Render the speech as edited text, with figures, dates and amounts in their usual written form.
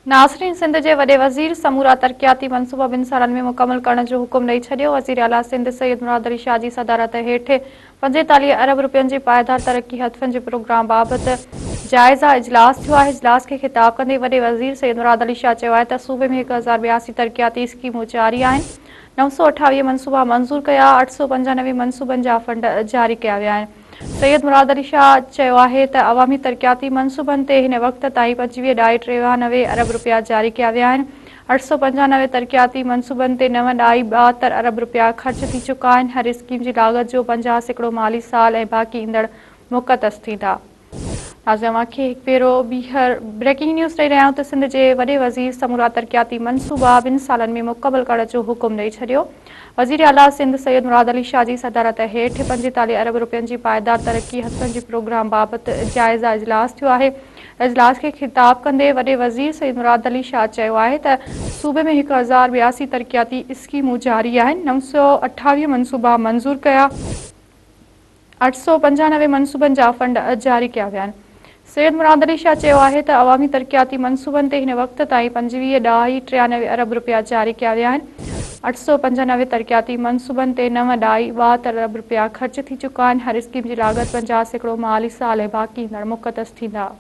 नासरीन सिंध के वॾे वज़ीर समूरा तरक़ियाती मनसूबा 2 सालनि में मुकमल करण जो हुकुम ॾेई छॾियो। वज़ीर आला सिंध सैयद मुराद अली शाह जी सदारत हेठ 45 अरब रुपयनि जे पायदार तरक्की हदफ़नि जे प्रोग्राम बाबति जाइज़ा इजलास थियो आहे। इजलास खे ख़िताब कंदे वॾे वज़ीर सैयद मुराद अली शाह चयो आहे त सूबे में 1082 तरक़ियाती स्कीमूं जारी आहिनि। 928 मनसूबा मंज़ूर कया, 895 मनसूबनि जा फंड जारी कया विया आहिनि। सैयद मुराद अली शाह चयो आहे त अवामी तरक़ियाती मनसूबनि ते हिन वक़्त ताईं 25.93 अरब रुपया जारी कया विया आहिनि। 895 तरक़ियाती मनसूबनि ते 9.72 अरब रुपया ख़र्च थी चुका आहिनि। हर स्कीम जी लागत जो 50% माली साल ऐं बाक़ी ईंदड़ मुक़तस थींदा। ब्रेकिंग न्यूज़ ॾेई रहिया आहियूं त सिंध जे वॾे वज़ीर समूरा तरक़ियाती मनसूबा 2 सालनि में मुकमल करण जो हुकुम ॾेई छॾियो। वज़ीर आला सिंध सैयद मुराद अली शाह जी सदारत हेठ 45 अरब रुपयनि जी पायदार तरक्की हदफ़नि जे प्रोग्राम बाबति जाइज़ा इजलास थियो आहे। इजलास खे ख़िताब कंदे वॾे वज़ीर सैयद मुराद अली शाह चयो आहे त सूबे में 1082 तरक़ियाती स्कीमूं जारी आहिनि। 928 मनसूबा मंज़ूर कया, 895 मनसूबनि जा फंड जारी कया विया आहिनि। सैयद मुराद अली शाह चयो आहे त अवामी तरक़ियाती मनसूबनि ते हिन वक़्त ताईं 25.93 अरब रुपया जारी कया विया आहिनि। 895 तरक़ियाती मनसूबनि ते 9.72 अरब रुपया ख़र्च थी चुका आहिनि। हर स्कीम जी लागत 50% माली साल ऐं बाक़ी ईंदड़ मुक़तस थींदा।